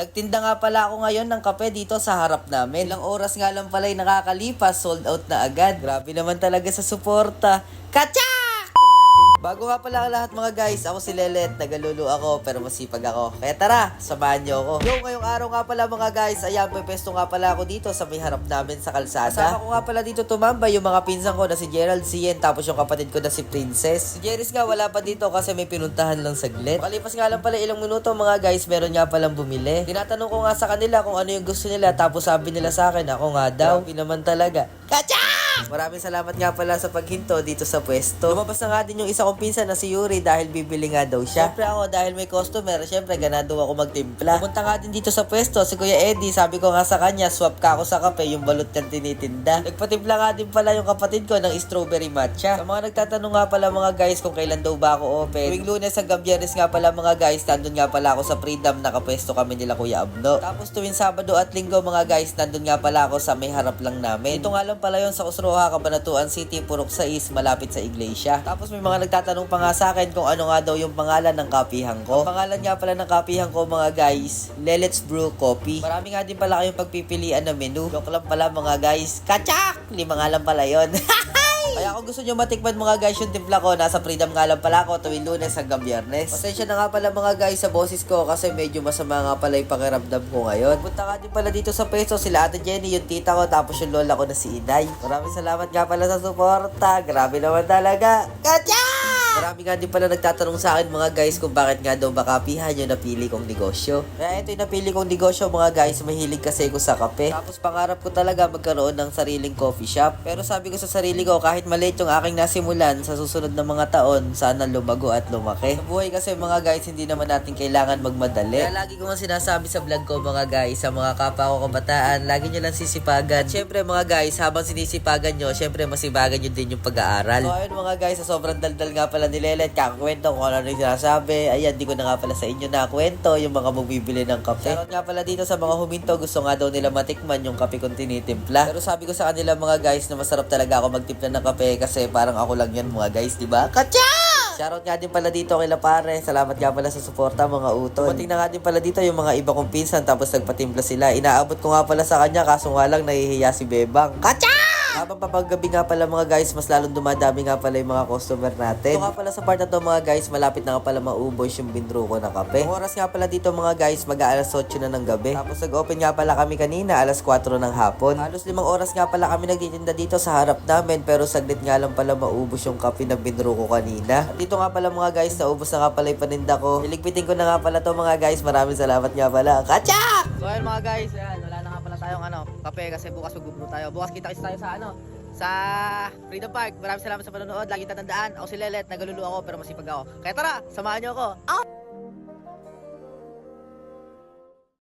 Nagtinda nga pala ako ngayon ng kape dito sa harap namin. Ilang oras nga lang pala yung nakakalipas, sold out na agad. Grabe naman talaga sa suporta. Katsak! Bago nga pala ang lahat mga guys, ako si Lelet, nagalulu ako pero masipag ako. Kaya tara, samahan nyo ako. Yo, ngayong araw nga pala mga guys, ayan, may pesto nga pala ako dito sa may harap namin sa kalsada. Kasama ko nga pala dito tumambay yung mga pinsan ko na si Gerald, si Yen, tapos yung kapatid ko na si Princess. Si Jeris nga wala pa dito kasi may pinuntahan lang saglit. Makalipas nga lang pala ilang minuto mga guys, meron nga palang bumili. Tinatanong ko nga sa kanila kung ano yung gusto nila, tapos sabi nila sa akin, ako nga daw. Grabe naman talaga. Kacha! Maraming salamat nga pala sa paghinto dito sa pwesto. Lumabas na nga din yung isa kong pinsan na si Yuri dahil bibili nga daw siya. Siyempre ako dahil may customer, siyempre ganado ako magtimpla. Pumunta nga din dito sa pwesto si Kuya Eddie, sabi ko nga sa kanya, swap ka ako sa kape, yung balot niyang tinitinda. Nagpatimpla nga din pala yung kapatid ko ng strawberry matcha. Sa mga nagtatanong nga pala mga guys kung kailan daw ba ako open, tuwing Lunes hanggang Biyernes nga pala mga guys, nandun nga pala ako sa Freedom, nakapwesto kami nila Kuya Abno. Tapos tuwing Sabado at Linggo mga guys, nandun nga pala ako sa may harap lang namin. Ito nga lang pala yun sa Usroha, Cabanatuan City, Purok 6, malapit sa iglesia. Tapos may mga nagtatanong pa nga sa akin kung ano nga daw yung pangalan ng kapihan ko. Ang pangalan nga pala ng kapihan ko mga guys, Lelet's Brew Coffee. Marami nga din pala kayong pagpipilian na menu. Joke lang pala mga guys. Katsak! 5 nga lang pala yun. Kaya kung gusto nyo matikman mga guys yung timpla ko, nasa Freedom nga lang pala ako tuwing Lunes hanggang Biyernes. Pasensya na nga pala mga guys sa boses ko kasi medyo masama nga pala yung pakiramdam ko ngayon. Punta nga din pala dito sa peso sila Ate Jenny, yung tita ko, tapos yung lola ko na si Inay. Maraming salamat nga pala sa suporta. Grabe naman talaga. Katya! Marami nga din pala nagtatanong sa akin mga guys kung bakit nga daw ba kapihan yung napili kong negosyo. Kaya ito yung napili kong negosyo mga guys, mahilig kasi ko sa kape. Tapos pangarap ko talaga magkaroon ng sariling coffee shop. Pero sabi ko sa sarili ko, kahit maliit yung aking nasimulan, sa susunod na mga taon, sana lumago at lumaki. Sa buhay kasi mga guys, hindi naman natin kailangan magmadali. Kaya lagi ko nga sinasabi sa vlog ko mga guys, sa mga kapwa ko kabataan, lagi nyo lang sisipagan. At syempre mga guys, habang sinisipagan nyo, syempre masibagan nyo din yung pag-aaral. So ayun mga guys, sa sobrang daldal nga pala ni Lelet, kakakwento kung ano yung sinasabi. Ayan, di ko na nga pala sa inyo nakakwento yung mga bumibili ng kape. Shoutout nga pala dito sa mga huminto, gusto nga daw nila matikman yung kape kong tinitimpla. Pero sabi ko sa kanila mga guys na masarap talaga ako magtimpla ng kape kasi parang ako lang yan mga guys, di ba? Katsa! Shoutout nga din pala dito kay pare. Salamat nga pala sa suporta mga utol. Dumating na nga din pala dito yung mga iba kong pinsan tapos nagpatimpla sila. Inaabot ko nga pala sa kanya kaso nga lang nahihiya si Bebang. Katsa! Habang papagabi nga pala mga guys, mas lalong dumadami nga pala yung mga customer natin. Ito nga pala sa part na to mga guys, malapit na nga pala maubos yung binro ko na kape. Ang oras nga pala dito mga guys, mag-aalas 8 na ng gabi. Tapos nag-open nga pala kami kanina, alas 4 ng hapon. Halos 5 oras nga pala kami nagtitinda dito sa harap namin, pero saglit nga lang pala maubos yung kape na binro ko kanina. At dito nga pala mga guys, naubos na nga pala yung paninda ko. Iligpitin ko na nga pala to mga guys, maraming salamat nga pala. Katsak! So ayun mga guys, ayan, wala na nga pala tayong kape kasi bukas magbubro tayo. Bukas kita-kits tayo sa Freedom Park. Maraming salamat sa panonood. Lagi tatandaan, ako si Lelet, nagalulu ako pero masipag ako. Kaya tara, samahan niyo ako.